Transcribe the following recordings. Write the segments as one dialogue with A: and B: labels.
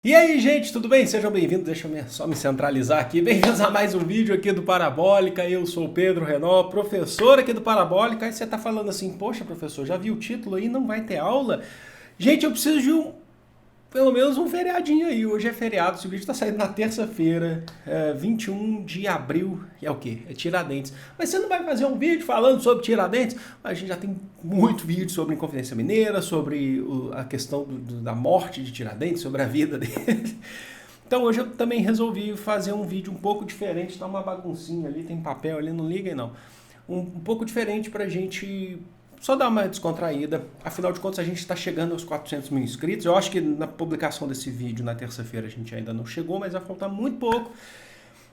A: E aí, gente, tudo bem? Sejam bem-vindos. Deixa eu só me centralizar aqui. Bem-vindos a mais um vídeo aqui do Parabólica. Eu sou o Pedro Renó, professor aqui do Parabólica. Aí você tá falando assim, poxa, professor, já vi o título aí, não vai ter aula? Gente, eu preciso de pelo menos um feriadinho aí. Hoje é feriado, esse vídeo tá saindo na terça-feira, 21 de abril. E é o quê? É Tiradentes. Mas você não vai fazer um vídeo falando sobre Tiradentes? A gente já tem muito vídeo sobre Inconfidência Mineira, sobre a questão da morte de Tiradentes, sobre a vida dele. Então hoje eu também resolvi fazer um vídeo um pouco diferente. Tá uma baguncinha ali, tem papel ali, não liguem não. Um pouco diferente pra gente só dar uma descontraída. Afinal de contas, a gente está chegando aos 400 mil inscritos. Eu acho que na publicação desse vídeo, na terça-feira, a gente ainda não chegou, mas vai faltar muito pouco.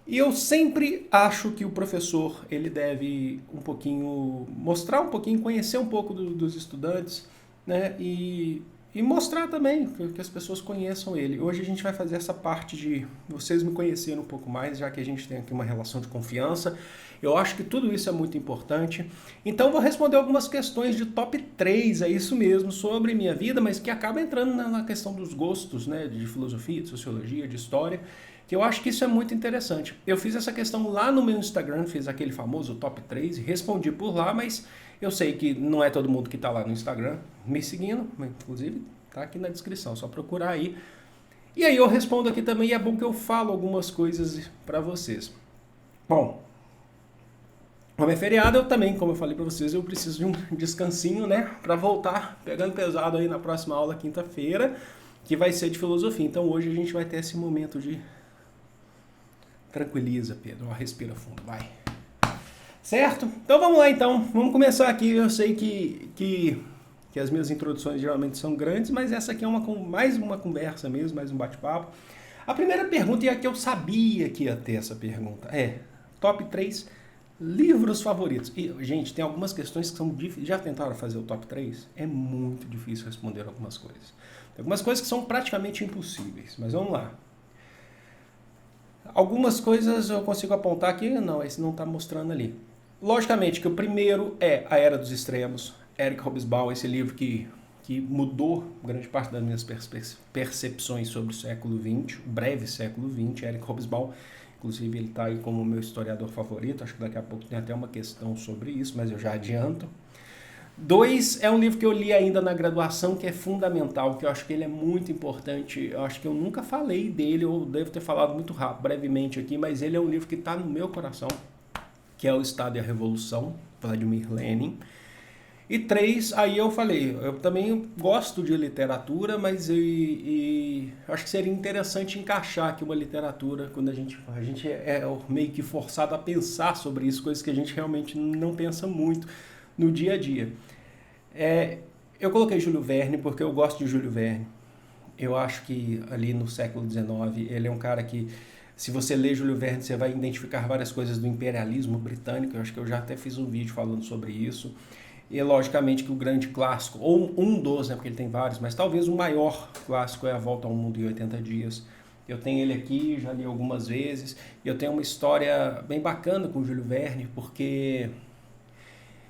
A: E eu sempre acho que o professor, ele deve um pouquinho, mostrar um pouquinho, conhecer um pouco dos estudantes, né? E mostrar também que as pessoas conheçam ele. Hoje a gente vai fazer essa parte de vocês me conhecerem um pouco mais, já que a gente tem aqui uma relação de confiança. Eu acho que tudo isso é muito importante. Então vou responder algumas questões de top 3, é isso mesmo, sobre minha vida, mas que acaba entrando na questão dos gostos, né, de filosofia, de sociologia, de história, que eu acho que isso é muito interessante. Eu fiz essa questão lá no meu Instagram, fiz aquele famoso top 3 e respondi por lá, mas eu sei que não é todo mundo que está lá no Instagram me seguindo, inclusive tá aqui na descrição, só procurar aí. E aí eu respondo aqui também e é bom que eu falo algumas coisas para vocês. Bom, como é feriado, eu também, como eu falei para vocês, eu preciso de um descansinho, né, para voltar pegando pesado aí na próxima aula, quinta-feira, que vai ser de filosofia. Então hoje a gente vai ter esse momento de tranquiliza, Pedro, respira fundo, vai. Certo? Então vamos lá então, vamos começar aqui. Eu sei que as minhas introduções geralmente são grandes, mas essa aqui é mais uma conversa mesmo, mais um bate-papo. A primeira pergunta, e a que eu sabia que ia ter essa pergunta, é top 3 livros favoritos. E, gente, tem algumas questões que são difíceis. Já tentaram fazer o top 3? É muito difícil responder algumas coisas. Tem algumas coisas que são praticamente impossíveis, mas vamos lá. Algumas coisas eu consigo apontar aqui, não, esse não está mostrando ali. Logicamente que o primeiro é A Era dos Extremos, Eric Hobsbawm, esse livro que mudou grande parte das minhas percepções sobre o século XX, o breve século XX, Eric Hobsbawm. Inclusive ele está aí como meu historiador favorito, acho que daqui a pouco tem até uma questão sobre isso, mas eu já adianto. 2 é um livro que eu li ainda na graduação, que é fundamental, que eu acho que ele é muito importante. Eu acho que eu nunca falei dele, ou devo ter falado muito rápido, brevemente aqui, mas ele é um livro que está no meu coração, que é O Estado e a Revolução, Vladimir Lenin. E 3, aí eu falei, eu também gosto de literatura, mas acho que seria interessante encaixar aqui uma literatura, quando a gente é meio que forçado a pensar sobre isso, coisas que a gente realmente não pensa muito no dia a dia. Eu coloquei Júlio Verne porque eu gosto de Júlio Verne. Eu acho que ali no século XIX ele é um cara que, se você ler Júlio Verne, você vai identificar várias coisas do imperialismo britânico. Eu acho que eu já até fiz um vídeo falando sobre isso. E logicamente que o grande clássico, ou um dos, né, porque ele tem vários, mas talvez o maior clássico é A Volta ao Mundo em 80 Dias. Eu tenho ele aqui, já li algumas vezes. E eu tenho uma história bem bacana com o Júlio Verne, porque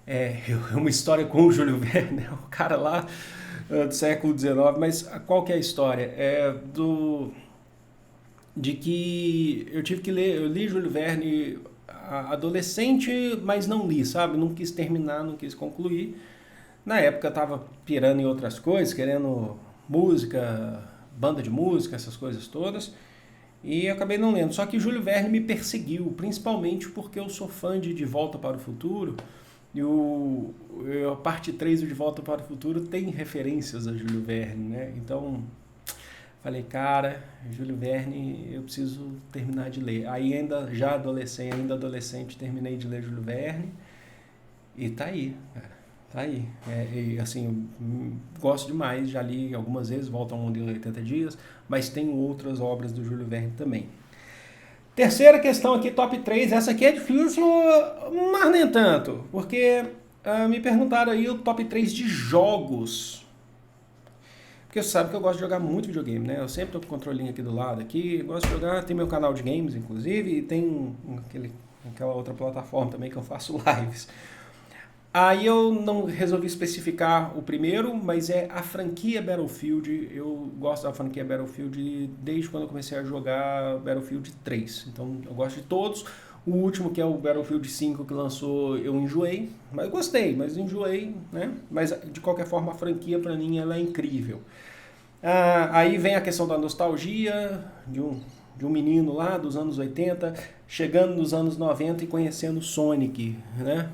A: é uma história com o Júlio Verne, o cara lá do século XIX, mas qual que é a história? De que eu tive que ler, eu li Júlio Verne adolescente, mas não li, sabe? Não quis terminar, não quis concluir. Na época eu tava pirando em outras coisas, querendo música, banda de música, essas coisas todas. E eu acabei não lendo. Só que Júlio Verne me perseguiu, principalmente porque eu sou fã de Volta para o Futuro. E a parte 3 do De Volta para o Futuro tem referências a Júlio Verne, né? Então, falei, cara, Júlio Verne, eu preciso terminar de ler. Aí ainda adolescente, terminei de ler Júlio Verne e tá aí, cara. Tá aí. E assim, eu gosto demais, já li algumas vezes, Volta ao Mundo em 80 Dias, mas tem outras obras do Júlio Verne também. Terceira questão aqui, top 3, essa aqui é difícil, mas nem tanto, porque me perguntaram aí o top 3 de jogos. Porque você sabe que eu gosto de jogar muito videogame, né? Eu sempre tô com o controlinho aqui do lado, aqui, gosto de jogar, tem meu canal de games, inclusive, e tem aquela outra plataforma também que eu faço lives. Aí eu não resolvi especificar o primeiro, mas é a franquia Battlefield. Eu gosto da franquia Battlefield desde quando eu comecei a jogar Battlefield 3. Então eu gosto de todos. O último, que é o Battlefield 5 que lançou, eu enjoei. Mas eu gostei, mas enjoei, né? Mas de qualquer forma a franquia pra mim ela é incrível. Aí vem a questão da nostalgia de um menino lá dos anos 80, chegando nos anos 90 e conhecendo Sonic, né?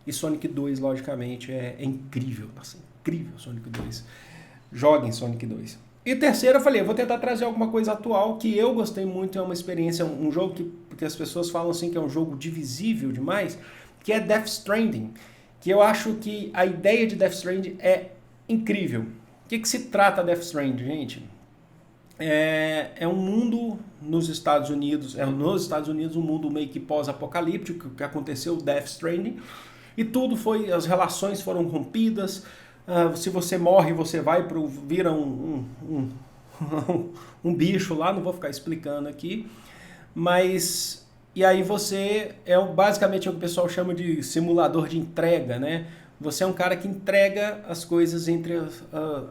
A: E Sonic 2, logicamente, é incrível. Nossa, incrível Sonic 2. Joguem Sonic 2. E terceiro, eu falei, eu vou tentar trazer alguma coisa atual que eu gostei muito, é uma experiência, um jogo que as pessoas falam assim que é um jogo divisível demais, que é Death Stranding. Que eu acho que a ideia de Death Stranding é incrível. O que se trata Death Stranding, gente? É um mundo nos Estados Unidos, um mundo meio que pós-apocalíptico, que aconteceu o Death Stranding, e tudo foi, as relações foram rompidas. Se você morre, você vira um bicho lá, não vou ficar explicando aqui, mas e aí você basicamente o que o pessoal chama de simulador de entrega, né? Você é um cara que entrega as coisas entre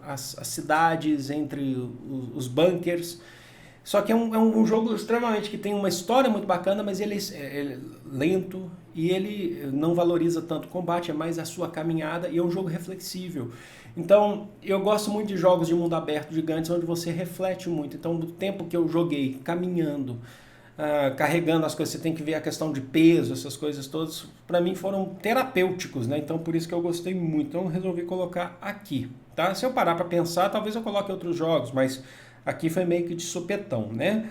A: as cidades, entre os bunkers. Só que é um jogo extremamente que tem uma história muito bacana, mas ele é lento e ele não valoriza tanto o combate, é mais a sua caminhada e é um jogo reflexível. Então, eu gosto muito de jogos de mundo aberto gigantes onde você reflete muito. Então, do tempo que eu joguei caminhando, carregando as coisas, você tem que ver a questão de peso, essas coisas todas, para mim foram terapêuticos, né? Então, por isso que eu gostei muito. Então, eu resolvi colocar aqui, tá? Se eu parar para pensar, talvez eu coloque outros jogos, mas aqui foi meio que de supetão, né?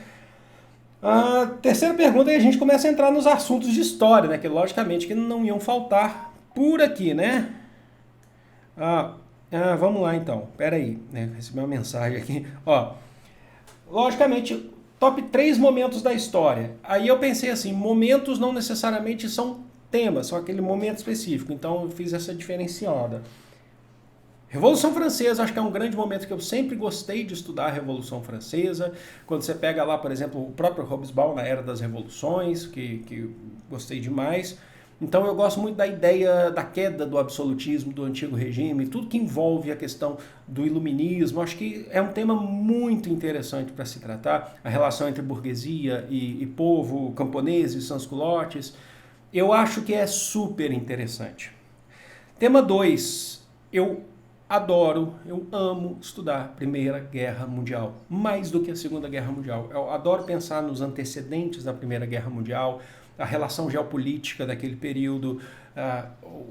A: A terceira pergunta é a gente começa a entrar nos assuntos de história, né? Que logicamente que não iam faltar por aqui, né? Vamos lá então. Pera aí, né? Recebi uma mensagem aqui. Ó, logicamente, top 3 momentos da história. Aí eu pensei assim, momentos não necessariamente são temas, são aquele momento específico. Então eu fiz essa diferenciada. Revolução Francesa, acho que é um grande momento que eu sempre gostei de estudar a Revolução Francesa. Quando você pega lá, por exemplo, o próprio Hobsbawm na Era das Revoluções, que gostei demais. Então eu gosto muito da ideia da queda do absolutismo, do antigo regime, tudo que envolve a questão do iluminismo. Acho que é um tema muito interessante para se tratar, a relação entre burguesia e povo, camponeses, sans-culottes. Eu acho que é super interessante. Tema 2, eu amo estudar a Primeira Guerra Mundial, mais do que a Segunda Guerra Mundial. Eu adoro pensar nos antecedentes da Primeira Guerra Mundial, a relação geopolítica daquele período,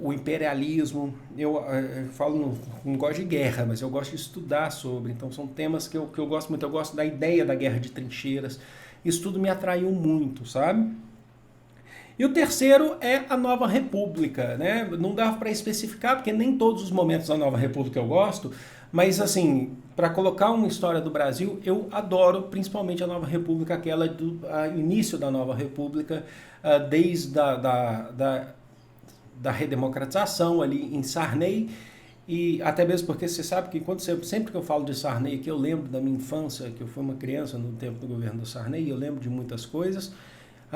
A: o imperialismo. Eu falo, não gosto de guerra, mas eu gosto de estudar sobre. Então são temas que eu gosto muito. Eu gosto da ideia da guerra de trincheiras. Isso tudo me atraiu muito, sabe? E o terceiro é a Nova República, né? Não dava para especificar, porque nem todos os momentos da Nova República eu gosto, mas assim, para colocar uma história do Brasil, eu adoro principalmente a Nova República, aquela do início da Nova República, desde da redemocratização ali em Sarney, e até mesmo porque você sabe que sempre que eu falo de Sarney aqui, eu lembro da minha infância, que eu fui uma criança no tempo do governo do Sarney, eu lembro de muitas coisas,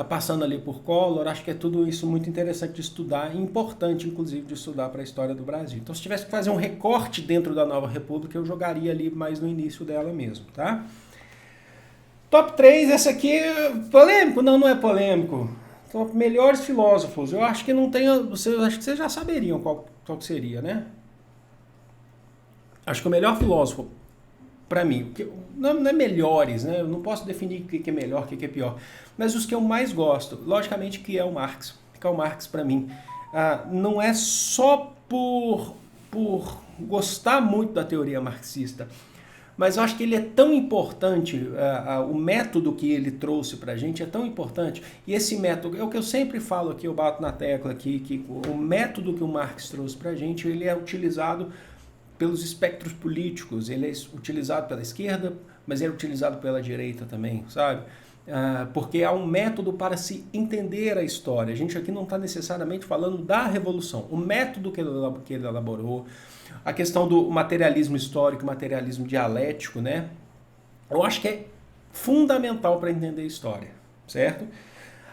A: passando ali por Collor, acho que é tudo isso muito interessante de estudar, e importante, inclusive, de estudar para a história do Brasil. Então, se tivesse que fazer um recorte dentro da Nova República, eu jogaria ali mais no início dela mesmo, tá? Top 3, esse aqui é polêmico? Não, não é polêmico. Top melhores filósofos. Eu acho que não tem... acho que vocês já saberiam qual que seria, né? Acho que o melhor filósofo, para mim, não é melhores, né? Eu não posso definir o que é melhor, o que é pior, mas os que eu mais gosto, logicamente, que é o Marx. Karl Marx, para mim, não é só por gostar muito da teoria marxista, mas eu acho que ele é tão importante, o método que ele trouxe para a gente é tão importante, e esse método, é o que eu sempre falo aqui, eu bato na tecla aqui, que o método que o Marx trouxe para a gente, ele é utilizado pelos espectros políticos, ele é utilizado pela esquerda, mas ele é utilizado pela direita também, sabe? Porque há um método para se entender a história. A gente aqui não está necessariamente falando da Revolução. O método que ele elaborou, a questão do materialismo histórico, materialismo dialético, né? Eu acho que é fundamental para entender a história, certo?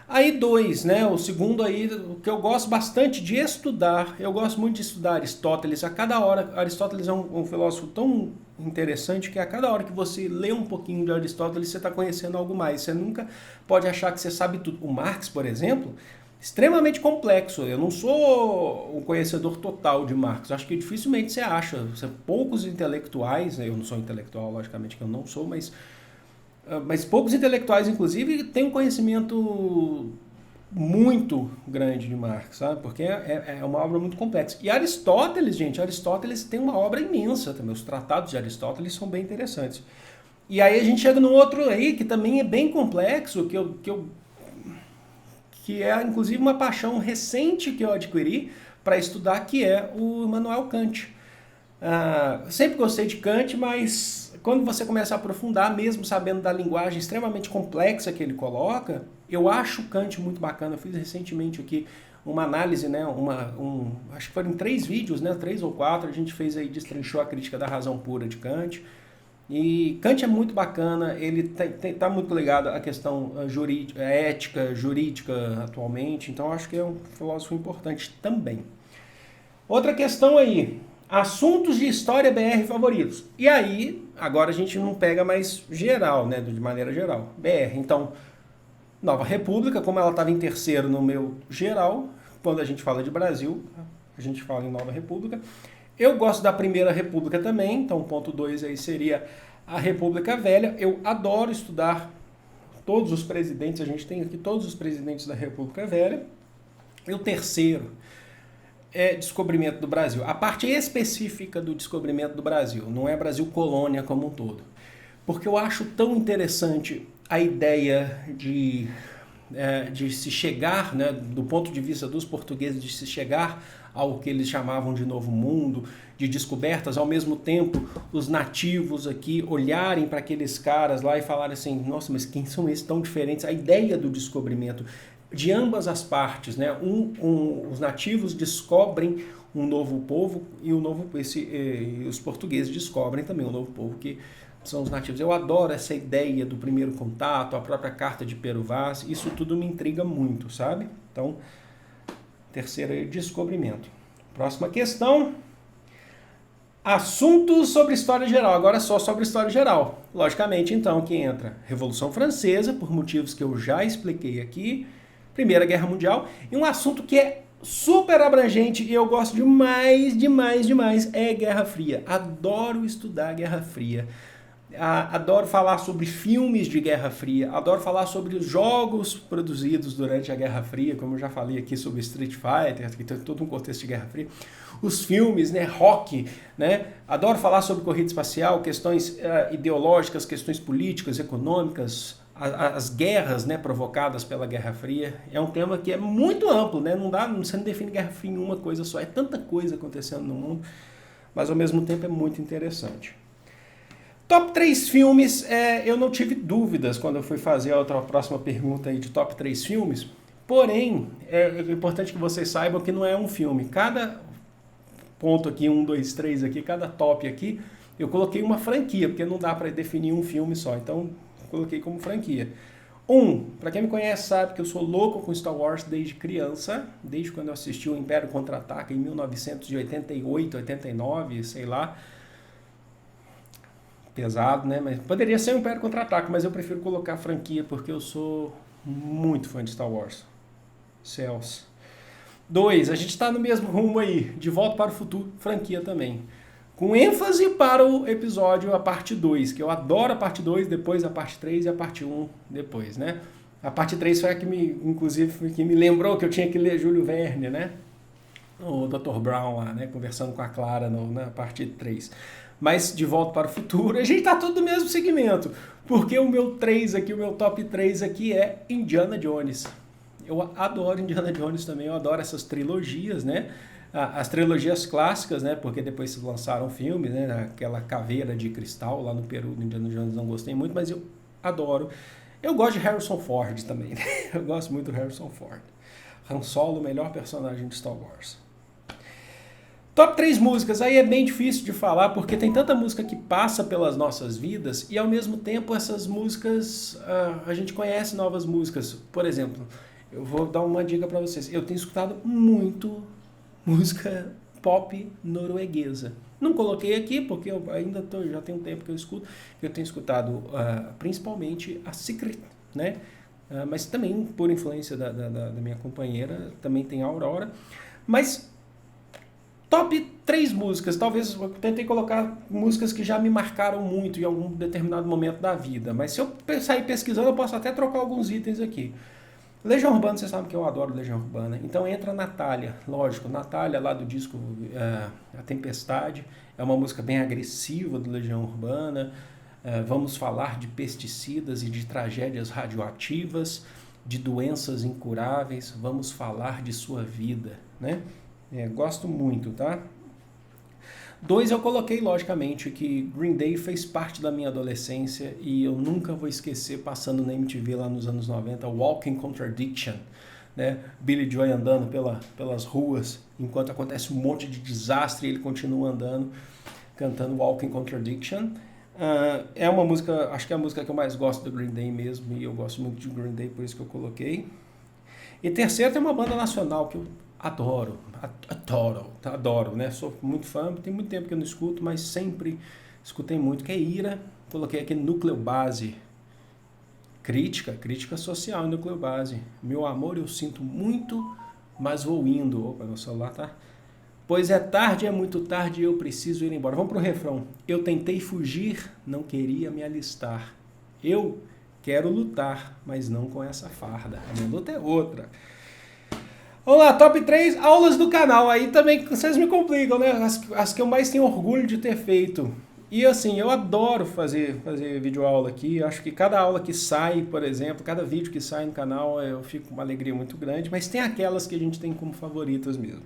A: Aí dois, né? O segundo aí, o que eu gosto bastante de estudar, eu gosto muito de estudar Aristóteles. A cada hora, Aristóteles é um filósofo tão interessante que a cada hora que você lê um pouquinho de Aristóteles, você está conhecendo algo mais. Você nunca pode achar que você sabe tudo. O Marx, por exemplo, extremamente complexo. Eu não sou um conhecedor total de Marx. Acho que dificilmente você acha. Poucos intelectuais, né? Eu não sou intelectual, logicamente que eu não sou, mas poucos intelectuais, inclusive, têm um conhecimento muito grande de Marx, sabe? Porque é uma obra muito complexa. E Aristóteles, gente, Aristóteles tem uma obra imensa também. Os tratados de Aristóteles são bem interessantes. E aí a gente chega num outro aí que também é bem complexo, que é inclusive uma paixão recente que eu adquiri para estudar, que é o Immanuel Kant. Sempre gostei de Kant, mas quando você começa a aprofundar, mesmo sabendo da linguagem extremamente complexa que ele coloca, eu acho Kant muito bacana. Eu fiz recentemente aqui uma análise, né, acho que foram 3 vídeos, né, 3 ou 4, a gente fez aí, destrinchou a crítica da razão pura de Kant. E Kant é muito bacana, ele está muito ligado à questão ética, jurídica atualmente, então acho que é um filósofo importante também. Outra questão aí, assuntos de história BR favoritos. E aí, agora a gente não pega mais geral, né, de maneira geral. BR, então, Nova República, como ela estava em terceiro no meu geral, quando a gente fala de Brasil, a gente fala em Nova República. Eu gosto da Primeira República também, então ponto 2 aí seria a República Velha. Eu adoro estudar todos os presidentes, a gente tem aqui todos os presidentes da República Velha. E o terceiro é descobrimento do Brasil. A parte específica do descobrimento do Brasil, não é Brasil colônia como um todo. Porque eu acho tão interessante a ideia de se chegar, né, do ponto de vista dos portugueses, de se chegar ao que eles chamavam de Novo Mundo, de descobertas, ao mesmo tempo os nativos aqui olharem para aqueles caras lá e falarem assim, nossa, mas quem são esses tão diferentes? A ideia do descobrimento de ambas as partes, né? Os nativos descobrem um novo povo e os portugueses descobrem também um novo povo que são os nativos. Eu adoro essa ideia do primeiro contato, a própria carta de Pero Vaz, isso tudo me intriga muito, sabe? Então, terceiro é descobrimento. Próxima questão. Assuntos sobre história geral, agora só sobre história geral. Logicamente, então, que entra Revolução Francesa, por motivos que eu já expliquei aqui, Primeira Guerra Mundial, e um assunto que é super abrangente e eu gosto demais, é Guerra Fria. Adoro estudar Guerra Fria. Adoro falar sobre filmes de Guerra Fria, adoro falar sobre os jogos produzidos durante a Guerra Fria, como eu já falei aqui sobre Street Fighter, que tem todo um contexto de Guerra Fria, os filmes, né, rock, né, adoro falar sobre corrida espacial, questões ideológicas, questões políticas, econômicas, as guerras, né, provocadas pela Guerra Fria. É um tema que é muito amplo, né, você não define Guerra Fria em uma coisa só, é tanta coisa acontecendo no mundo, mas ao mesmo tempo é muito interessante. Top 3 filmes, eu não tive dúvidas quando eu fui fazer a próxima pergunta aí de top 3 filmes, porém, é importante que vocês saibam que não é um filme. Cada ponto aqui, 1, 2, 3 aqui, cada top aqui, eu coloquei uma franquia, porque não dá para definir um filme só, então coloquei como franquia. Para quem me conhece sabe que eu sou louco com Star Wars desde criança, desde quando eu assisti o Império Contra-Ataca em 1988, 89, sei lá. Pesado, né? Mas poderia ser um Império Contra-Ataque, mas eu prefiro colocar a franquia porque eu sou muito fã de Star Wars. Céus. 2, a gente está no mesmo rumo aí, De Volta para o Futuro, franquia também. Com ênfase para o episódio, a parte 2, que eu adoro a parte 2, depois a parte 3 e a parte 1 depois, né? A parte 3 foi a que me lembrou que eu tinha que ler Júlio Verne, né? O Dr. Brown lá, né? Conversando com a Clara na parte 3. Mas De Volta para o Futuro, a gente tá tudo no mesmo segmento, porque o meu top 3 aqui é Indiana Jones. Eu adoro Indiana Jones também, eu adoro essas trilogias, né? As trilogias clássicas, né? Porque depois se lançaram filmes, né? Aquela caveira de cristal lá no Peru do Indiana Jones, não gostei muito, mas eu adoro. Eu gosto de Harrison Ford também, né? Eu gosto muito do Harrison Ford. Han Solo, o melhor personagem de Star Wars. Top 3 músicas, aí é bem difícil de falar, porque tem tanta música que passa pelas nossas vidas, e ao mesmo tempo essas músicas, a gente conhece novas músicas. Por exemplo, eu vou dar uma dica para vocês. Eu tenho escutado muito música pop norueguesa. Não coloquei aqui porque eu ainda já tem um tempo que eu escuto. Eu tenho escutado principalmente a Secret, né? Mas também por influência da minha companheira, também tem a Aurora. Mas top 3 músicas, talvez eu tentei colocar músicas que já me marcaram muito em algum determinado momento da vida. Mas se eu sair pesquisando, eu posso até trocar alguns itens aqui. Legião Urbana, você sabe que eu adoro Legião Urbana. Então entra Natália, lógico. Natália, lá do disco A Tempestade, é uma música bem agressiva do Legião Urbana. Vamos falar de pesticidas e de tragédias radioativas, de doenças incuráveis. Vamos falar de sua vida, né? Gosto muito, tá? 2, eu coloquei, logicamente, que Green Day fez parte da minha adolescência e eu nunca vou esquecer, passando na MTV lá nos anos 90, Walking Contradiction, né? Billy Joy andando pelas ruas, enquanto acontece um monte de desastre, ele continua andando, cantando Walking Contradiction. É uma música, acho que é a música que eu mais gosto do Green Day mesmo, e eu gosto muito de Green Day, por isso que eu coloquei. E 3, tem uma banda nacional que eu adoro, né? Sou muito fã, tem muito tempo que eu não escuto, mas sempre escutei muito, que é Ira. Coloquei aqui Núcleo Base. Crítica social em Núcleo Base. Meu amor, eu sinto muito, mas vou indo. Opa, meu celular tá... Pois é tarde, é muito tarde e eu preciso ir embora. Vamos pro refrão. Eu tentei fugir, não queria me alistar. Eu quero lutar, mas não com essa farda. A minha luta é outra. Vamos lá, top 3 aulas do canal. Aí também vocês me complicam, né? As que eu mais tenho orgulho de ter feito. E assim, eu adoro fazer videoaula aqui. Acho que cada aula que sai, por exemplo, cada vídeo que sai no canal, eu fico com uma alegria muito grande. Mas tem aquelas que a gente tem como favoritas mesmo.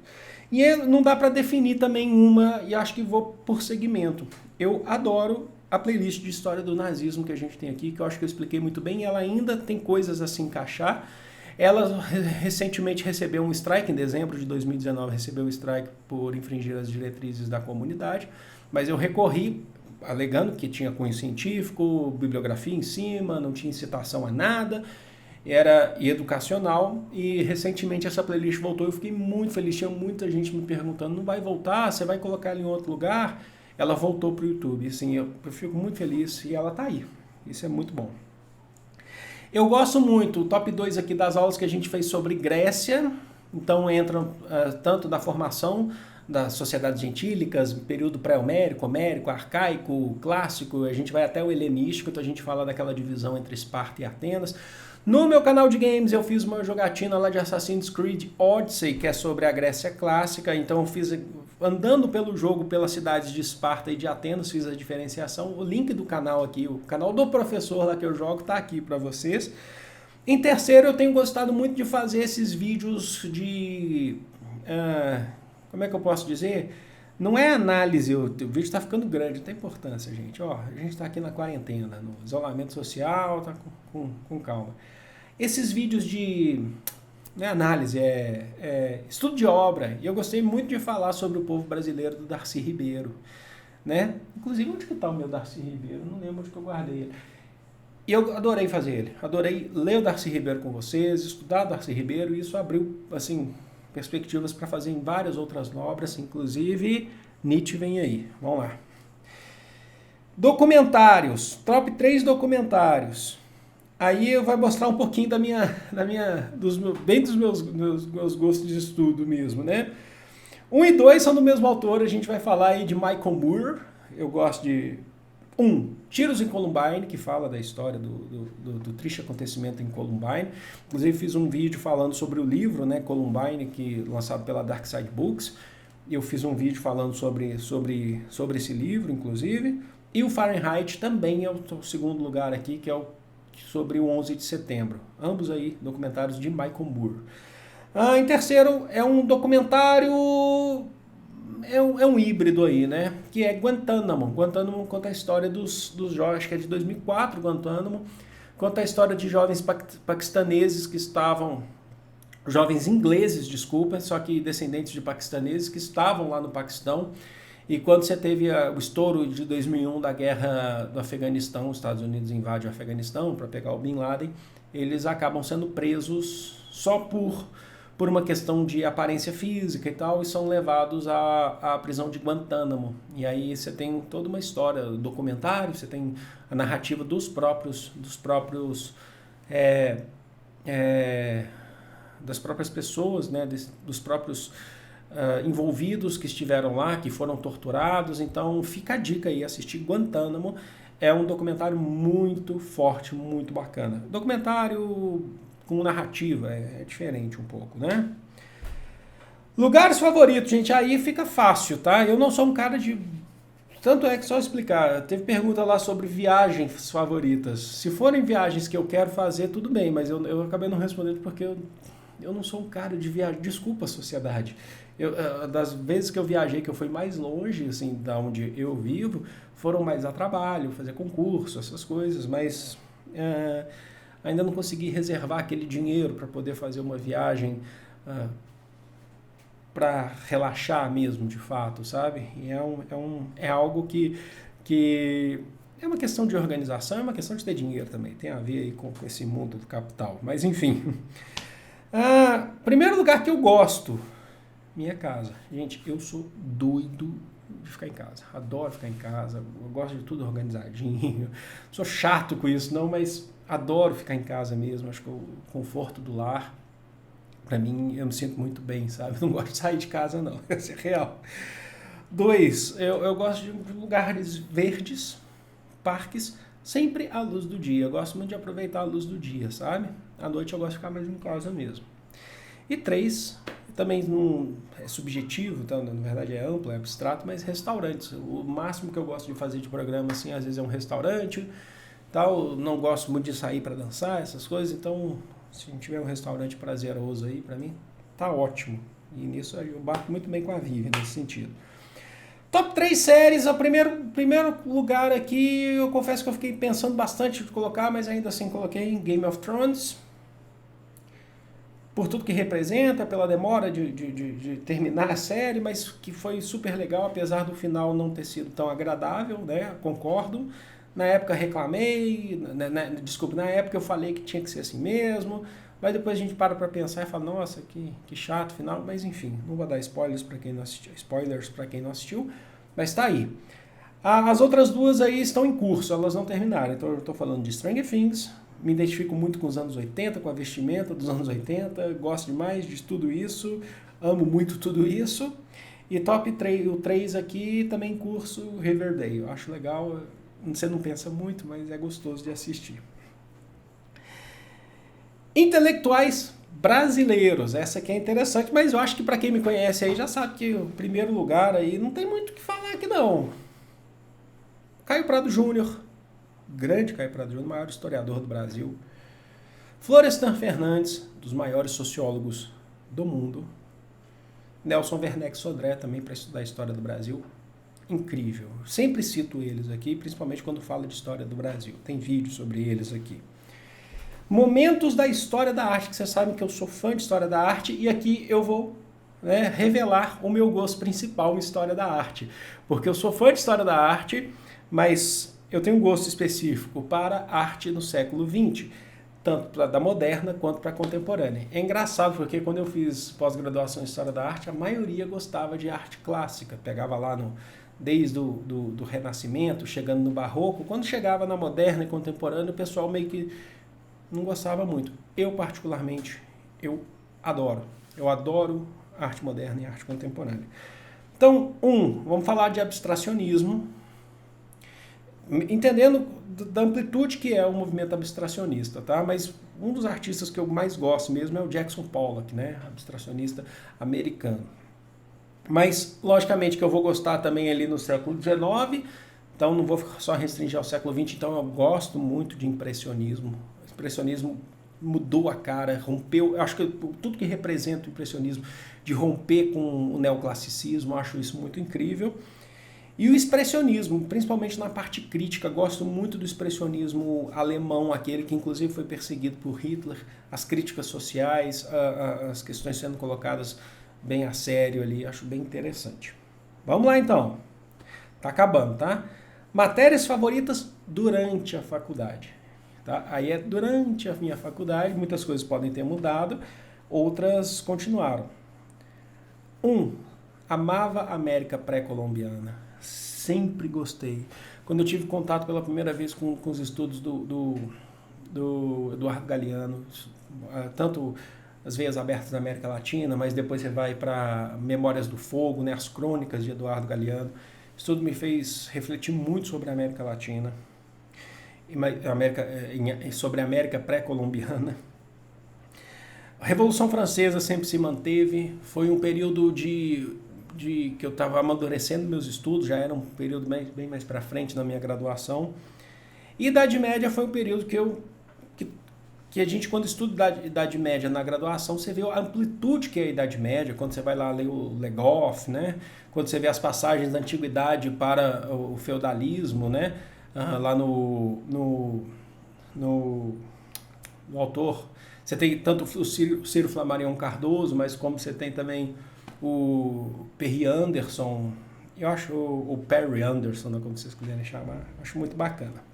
A: E não dá para definir também uma, e acho que vou por segmento. Eu adoro a playlist de história do nazismo que a gente tem aqui, que eu acho que eu expliquei muito bem. Ela ainda tem coisas a se encaixar. Ela recentemente recebeu um strike, em dezembro de 2019 recebeu um strike por infringir as diretrizes da comunidade, mas eu recorri alegando que tinha cunho científico, bibliografia em cima, não tinha incitação a nada, era educacional, e recentemente essa playlist voltou. Eu fiquei muito feliz, tinha muita gente me perguntando, não vai voltar, você vai colocar ela em outro lugar? Ela voltou para o YouTube, assim, eu fico muito feliz e ela está aí, isso é muito bom. Eu gosto muito, o top 2 aqui das aulas que a gente fez sobre Grécia, então entram tanto da formação das sociedades gentílicas, período pré-homérico, homérico, arcaico, clássico, a gente vai até o helenístico, então a gente fala daquela divisão entre Esparta e Atenas. No meu canal de games eu fiz uma jogatina lá de Assassin's Creed Odyssey, que é sobre a Grécia clássica, então eu fiz, andando pelo jogo, pelas cidades de Esparta e de Atenas, fiz a diferenciação. O link do canal aqui, o canal do professor lá que eu jogo, tá aqui para vocês. Em 3º, eu tenho gostado muito de fazer esses vídeos de... como é que eu posso dizer? Não é análise, o vídeo está ficando grande, não tem importância, gente. Ó, a gente está aqui na quarentena, no isolamento social, tá com calma. Esses vídeos de análise, estudo de obra, e eu gostei muito de falar sobre o povo brasileiro do Darcy Ribeiro, né? Inclusive, onde que está o meu Darcy Ribeiro? Não lembro onde que eu guardei ele. E eu adorei fazer ele, adorei ler o Darcy Ribeiro com vocês, estudar o Darcy Ribeiro, e isso abriu, assim, perspectivas para fazer em várias outras obras, inclusive Nietzsche vem aí. Vamos lá. Documentários, top 3 documentários. Aí vai mostrar um pouquinho dos meus gostos de estudo mesmo, né? 1 e 2 são do mesmo autor, a gente vai falar aí de Michael Moore. Eu gosto de 1, Tiros em Columbine, que fala da história do triste acontecimento em Columbine. Inclusive fiz um vídeo falando sobre o livro, né, Columbine, que lançado pela Dark Side Books. Eu fiz um vídeo falando sobre esse livro, inclusive. E o Fahrenheit também é o segundo lugar aqui, que é sobre o 11 de setembro. Ambos aí documentários de Michael Moore. Em 3º, é um documentário... É um híbrido aí, né? Que é Guantánamo. Guantánamo conta a história dos jovens, acho que é de 2004, Guantánamo. Conta a história de jovens paquistaneses que estavam... Jovens ingleses, desculpa, só que descendentes de paquistaneses que estavam lá no Paquistão E quando você teve o estouro de 2001 da guerra do Afeganistão, os Estados Unidos invadem o Afeganistão para pegar o Bin Laden, eles acabam sendo presos só por uma questão de aparência física e tal, e são levados à prisão de Guantánamo. E aí você tem toda uma história, documentário, você tem a narrativa dos próprios das próprias pessoas, né, dos próprios envolvidos que estiveram lá, que foram torturados. Então fica a dica aí, assistir Guantánamo. É um documentário muito forte, muito bacana. Documentário com narrativa, é diferente um pouco, né? Lugares favoritos, gente, aí fica fácil, tá? Eu não sou um cara de... Tanto é que só explicar, teve pergunta lá sobre viagens favoritas. Se forem viagens que eu quero fazer, tudo bem, mas eu acabei não respondendo porque eu não sou um cara de viagem. Desculpa, sociedade. Das vezes que eu viajei, que eu fui mais longe, assim, da onde eu vivo, foram mais a trabalho, fazer concurso, essas coisas, mas ainda não consegui reservar aquele dinheiro para poder fazer uma viagem para relaxar mesmo, de fato, sabe? E é algo que é uma questão de organização, é uma questão de ter dinheiro também, tem a ver aí com esse mundo do capital, mas enfim. Primeiro lugar que eu gosto, minha casa. Gente, eu sou doido de ficar em casa, adoro ficar em casa, eu gosto de tudo organizadinho, sou chato com isso não, mas adoro ficar em casa mesmo, acho que o conforto do lar, pra mim, eu me sinto muito bem, sabe? Não gosto de sair de casa não, isso é real. 2, eu gosto de lugares verdes, parques, sempre à luz do dia, eu gosto muito de aproveitar a luz do dia, sabe? À noite eu gosto de ficar mais em casa mesmo. E 3, também não é subjetivo, então, na verdade é amplo, é abstrato, mas restaurantes. O máximo que eu gosto de fazer de programa, assim, às vezes é um restaurante, tal, não gosto muito de sair para dançar, essas coisas, então se tiver um restaurante prazeroso aí, para mim, tá ótimo. E nisso eu bato muito bem com a Vivi, nesse sentido. Top 3 séries, o primeiro lugar aqui, eu confesso que eu fiquei pensando bastante de colocar, mas ainda assim coloquei Game of Thrones, por tudo que representa, pela demora de terminar a série, mas que foi super legal, apesar do final não ter sido tão agradável, né? Concordo. Na época reclamei, na época eu falei que tinha que ser assim mesmo, mas depois a gente para pensar e fala, nossa, que chato final, mas enfim, não vou dar spoilers para quem não assistiu, mas tá aí. As outras duas aí estão em curso, elas não terminaram, então eu estou falando de Stranger Things, me identifico muito com os anos 80, com a vestimenta dos anos 80, gosto demais de tudo isso, amo muito tudo isso, e top 3, o 3 aqui também em curso, Riverdale, eu acho legal, você não pensa muito, mas é gostoso de assistir. Intelectuais brasileiros, essa aqui é interessante, mas eu acho que para quem me conhece aí já sabe que o primeiro lugar aí não tem muito o que falar aqui não. Caio Prado Júnior, grande Caio Prado Júnior, maior historiador do Brasil. Florestan Fernandes, dos maiores sociólogos do mundo. Nelson Werneck Sodré, também para estudar a história do Brasil. Incrível. Sempre cito eles aqui, principalmente quando falo de história do Brasil. Tem vídeo sobre eles aqui. Momentos da história da arte, que vocês sabem que eu sou fã de história da arte, e aqui eu vou revelar o meu gosto principal em história da arte. Porque eu sou fã de história da arte, mas eu tenho um gosto específico para arte no século XX, tanto da moderna quanto para a contemporânea. É engraçado porque quando eu fiz pós-graduação em História da Arte, a maioria gostava de arte clássica, pegava lá desde do Renascimento, chegando no Barroco. Quando chegava na moderna e contemporânea, o pessoal meio que não gostava muito. Eu, particularmente, eu adoro arte moderna e arte contemporânea. Então, vamos falar de abstracionismo, entendendo da amplitude que é o movimento abstracionista, tá? Mas um dos artistas que eu mais gosto mesmo é o Jackson Pollock, né? Abstracionista americano. Mas, logicamente, que eu vou gostar também ali no século XIX, então não vou só restringir ao século XX, então eu gosto muito de impressionismo. O impressionismo mudou a cara, rompeu, eu acho que tudo que representa o impressionismo, de romper com o neoclassicismo, eu acho isso muito incrível. E o expressionismo, principalmente na parte crítica, gosto muito do expressionismo alemão, aquele que inclusive foi perseguido por Hitler, as críticas sociais, as questões sendo colocadas bem a sério ali, acho bem interessante. Vamos lá então. Tá acabando, tá? Matérias favoritas durante a faculdade. Tá? Aí é durante a minha faculdade, muitas coisas podem ter mudado, outras continuaram. Amava a América pré-colombiana. Sempre gostei. Quando eu tive contato pela primeira vez com os estudos do Eduardo Galeano, tanto as veias abertas da América Latina, mas depois você vai para Memórias do Fogo, né, as crônicas de Eduardo Galeano. Isso tudo me fez refletir muito sobre a América Latina, sobre a América pré-colombiana. A Revolução Francesa sempre se manteve, foi um período que eu estava amadurecendo meus estudos, já era um período bem mais para frente na minha graduação. E Idade Média foi um período que a gente, quando estuda Idade Média na graduação, você vê a amplitude que é a Idade Média, quando você vai lá ler o Le Goff, né? Quando você vê as passagens da Antiguidade para o feudalismo, né? Lá no autor, você tem tanto o Ciro Flammarion Cardoso, mas como você tem também o Perry Anderson, eu acho o Perry Anderson, né, como vocês quiserem chamar, acho muito bacana.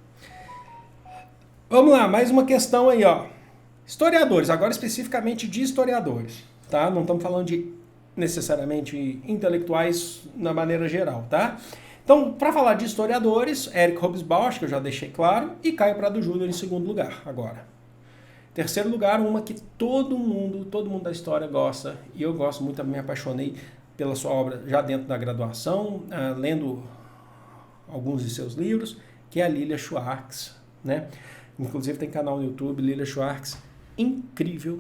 A: Vamos lá, mais uma questão aí, ó. Historiadores, agora especificamente de historiadores, tá? Não estamos falando de necessariamente intelectuais na maneira geral, tá? Então, para falar de historiadores, Eric Hobsbawm, que eu já deixei claro, e Caio Prado Júnior em segundo lugar, agora. Terceiro lugar, uma que todo mundo da história gosta, e eu gosto muito, me apaixonei pela sua obra já dentro da graduação, lendo alguns de seus livros, que é a Lilia Schwartz, né? Inclusive tem canal no YouTube, Lilia Schwartz, incrível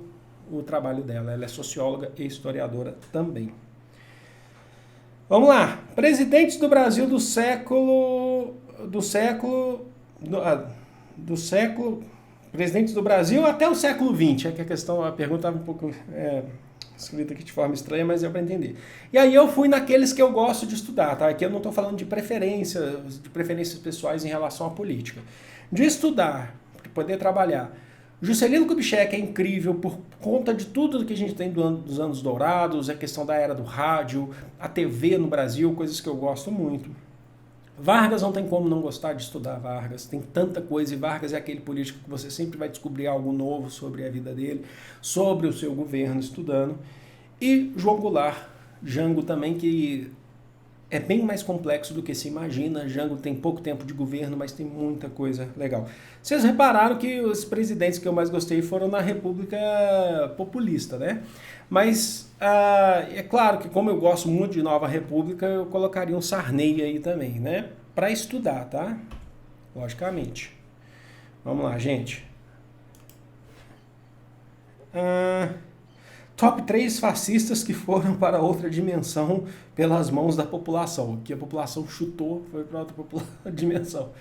A: o trabalho dela, ela é socióloga e historiadora também. Vamos lá, presidentes do Brasil do século, presidentes do Brasil até o século XX, é que a pergunta estava um pouco escrita aqui de forma estranha, mas é para entender. E aí eu fui naqueles que eu gosto de estudar, tá? Aqui eu não estou falando de preferências pessoais em relação à política. De estudar, de poder trabalhar. Juscelino Kubitschek é incrível por conta de tudo que a gente tem dos anos dourados, a questão da era do rádio, a TV no Brasil, coisas que eu gosto muito. Vargas não tem como não gostar de estudar Vargas, tem tanta coisa, e Vargas é aquele político que você sempre vai descobrir algo novo sobre a vida dele, sobre o seu governo estudando. E João Goulart, Jango também, que é bem mais complexo do que se imagina. Jango tem pouco tempo de governo, mas tem muita coisa legal. Vocês repararam que os presidentes que eu mais gostei foram na República Populista, né? Mas é claro que como eu gosto muito de Nova República, eu colocaria um Sarney aí também, né? Para estudar, tá? Logicamente. Vamos lá, gente. Top 3 fascistas que foram para outra dimensão pelas mãos da população. O que a população chutou foi para outra dimensão.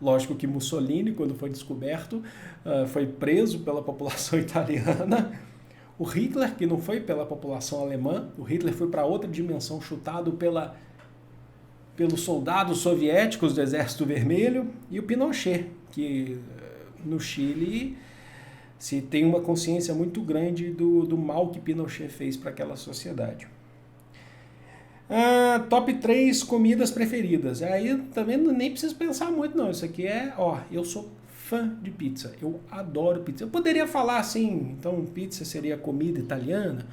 A: Lógico que Mussolini, quando foi descoberto, foi preso pela população italiana. O Hitler, que não foi pela população alemã, o Hitler foi para outra dimensão, chutado pelos soldados soviéticos do Exército Vermelho. E o Pinochet, que no Chile se tem uma consciência muito grande do mal que Pinochet fez para aquela sociedade. Top 3 comidas preferidas. Aí também nem preciso pensar muito não, isso aqui eu sou fã de pizza, eu adoro pizza. Eu poderia falar assim, então pizza seria comida italiana,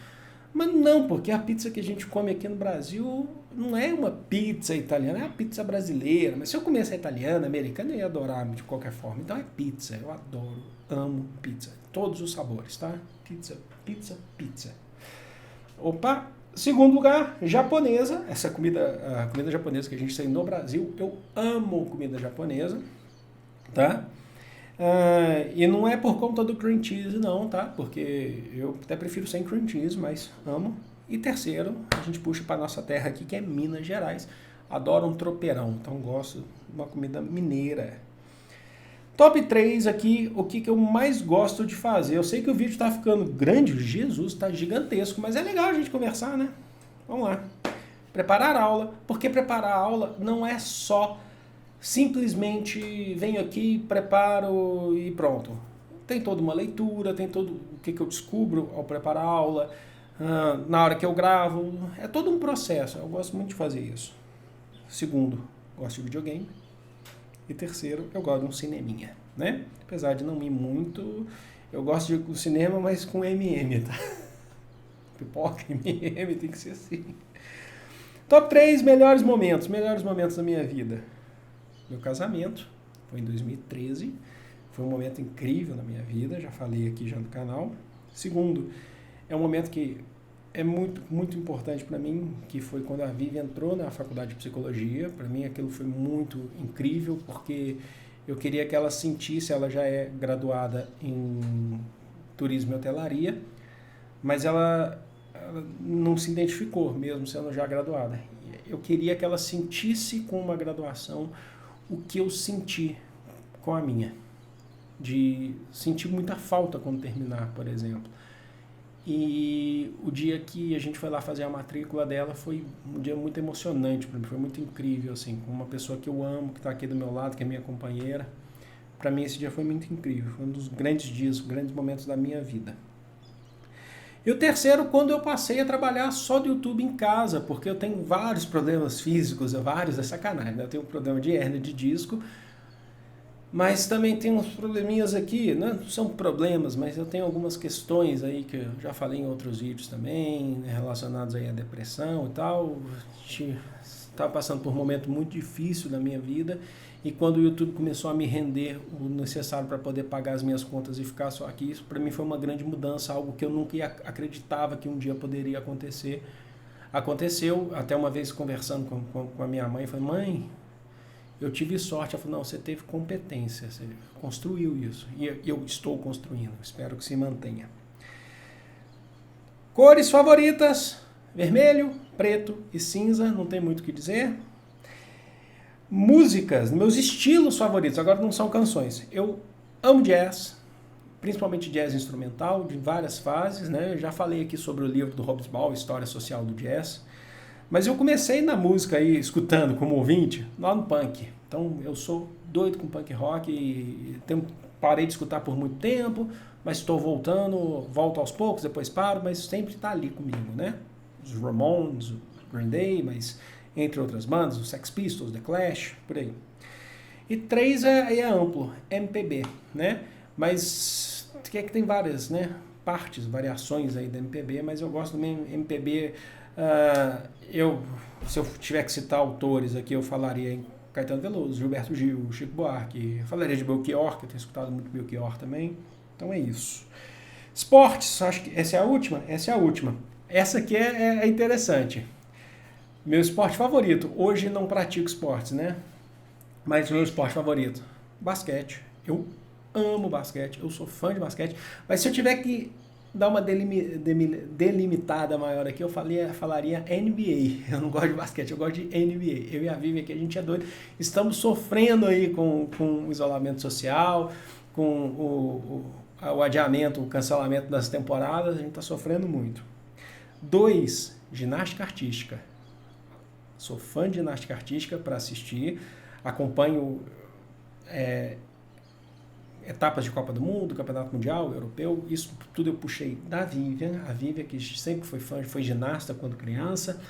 A: mas não, porque a pizza que a gente come aqui no Brasil não é uma pizza italiana, é uma pizza brasileira. Mas se eu comesse a italiana, americana, eu ia adorar de qualquer forma. Então é pizza, eu adoro, amo pizza. Todos os sabores, tá? Pizza, pizza, pizza. Opa! Segundo lugar, japonesa. A comida japonesa que a gente tem no Brasil, eu amo comida japonesa, tá? E não é por conta do cream cheese não, tá? Porque eu até prefiro sem cream cheese, mas amo. E terceiro, a gente puxa para nossa terra aqui, que é Minas Gerais. Adoro um tropeirão, então gosto de uma comida mineira. Top 3 aqui, o que eu mais gosto de fazer. Eu sei que o vídeo está ficando grande, Jesus, está gigantesco, mas é legal a gente conversar, né? Vamos lá. Preparar aula, porque preparar aula não é só simplesmente venho aqui, preparo e pronto. Tem toda uma leitura, tem todo o que eu descubro ao preparar a aula, na hora que eu gravo, é todo um processo, eu gosto muito de fazer isso. Segundo, gosto de videogame. E terceiro, eu gosto de um cineminha, né? Apesar de não ir muito, eu gosto de ir pro cinema, mas com MM, tá? Pipoca, MM, tem que ser assim. Top 3 melhores momentos da minha vida. Meu casamento, foi em 2013, foi um momento incrível na minha vida, já falei aqui já no canal. Segundo, é um momento que é muito, muito importante para mim, que foi quando a Vivi entrou na faculdade de psicologia. Para mim aquilo foi muito incrível, porque eu queria que ela sentisse, ela já é graduada em turismo e hotelaria, mas ela não se identificou, mesmo sendo já graduada. Eu queria que ela sentisse com uma graduação o que eu senti com a minha, de sentir muita falta quando terminar, por exemplo. E o dia que a gente foi lá fazer a matrícula dela foi um dia muito emocionante para mim, foi muito incrível, assim, com uma pessoa que eu amo, que está aqui do meu lado, que é minha companheira. Para mim esse dia foi muito incrível, foi um dos grandes dias, grandes momentos da minha vida. E o terceiro, quando eu passei a trabalhar só do YouTube em casa, porque eu tenho vários problemas físicos, vários, é sacanagem, né? Eu tenho um problema de hérnia de disco, mas também tem uns probleminhas aqui, não são problemas, mas eu tenho algumas questões aí que eu já falei em outros vídeos também, relacionados aí à depressão e tal. Estava passando por um momento muito difícil da minha vida, e quando o YouTube começou a me render o necessário para poder pagar as minhas contas e ficar só aqui, isso para mim foi uma grande mudança, algo que eu nunca acreditava que um dia poderia acontecer. Aconteceu, até uma vez conversando com a minha mãe, falei, mãe, eu tive sorte. Ela falou, não, você teve competência, você construiu isso. E eu estou construindo, espero que se mantenha. Cores favoritas, vermelho, preto e cinza, não tem muito o que dizer. Músicas, meus estilos favoritos, agora não são canções. Eu amo jazz, principalmente jazz instrumental, de várias fases, né? Eu já falei aqui sobre o livro do Hobsbawm, História Social do Jazz. Mas eu comecei na música aí, escutando como ouvinte, lá no punk. Então eu sou doido com punk rock e parei de escutar por muito tempo, mas estou volto aos poucos, depois paro, mas sempre está ali comigo, né? Os Ramones, o Green Day, mas entre outras bandas, os Sex Pistols, The Clash, por aí. E 3 é amplo, MPB, né? Mas que tem várias, né, partes, variações aí da MPB, mas eu gosto do MPB. Se eu tiver que citar autores aqui, eu falaria em Caetano Veloso, Gilberto Gil, Chico Buarque, eu falaria de Belchior, que eu tenho escutado muito Belchior também. Então é isso. Esportes, acho que essa é a última? Essa é a última. Essa aqui é interessante. Meu esporte favorito. Hoje não pratico esportes, né? Mas meu esporte favorito, basquete. Eu amo basquete, eu sou fã de basquete. Mas se eu tiver que dar uma delimitada maior aqui, eu falaria NBA. Eu não gosto de basquete, eu gosto de NBA. Eu e a Vivi aqui, a gente é doido. Estamos sofrendo aí com o isolamento social, com o adiamento, o cancelamento das temporadas. A gente está sofrendo muito. 2, ginástica artística. Sou fã de ginástica artística para assistir. Acompanho etapas de Copa do Mundo, Campeonato Mundial, Europeu, isso tudo eu puxei da Vivian, a Vivian que sempre foi fã, foi ginasta quando criança,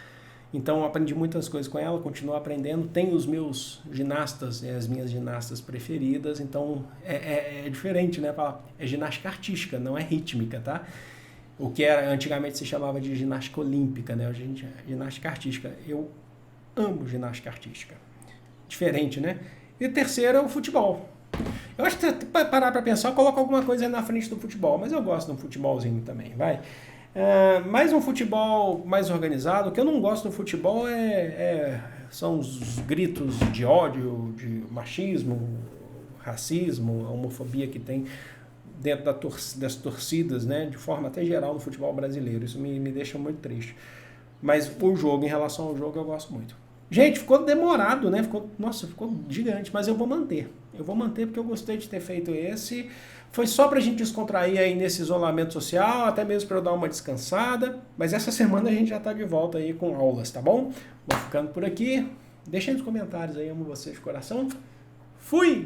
A: então eu aprendi muitas coisas com ela, continuo aprendendo, tenho os meus ginastas, as minhas ginastas preferidas, então é diferente, né, é ginástica artística, não é rítmica, tá? O que antigamente se chamava de ginástica olímpica, né, hoje ginástica artística, eu amo ginástica artística, diferente, né? E o terceiro é o futebol. Eu acho que para parar para pensar, eu coloco alguma coisa na frente do futebol, mas eu gosto de um futebolzinho também, vai. Mais um futebol mais organizado. O que eu não gosto do futebol são os gritos de ódio, de machismo, racismo, a homofobia que tem dentro das torcidas, né, de forma até geral no futebol brasileiro. Isso me deixa muito triste. Mas o jogo, em relação ao jogo, eu gosto muito. Gente, ficou demorado, né? Ficou gigante, mas eu vou manter. Eu vou manter porque eu gostei de ter feito esse. Foi só pra gente descontrair aí nesse isolamento social, até mesmo para eu dar uma descansada. Mas essa semana a gente já tá de volta aí com aulas, tá bom? Vou ficando por aqui. Deixem nos comentários aí, amo vocês de coração. Fui!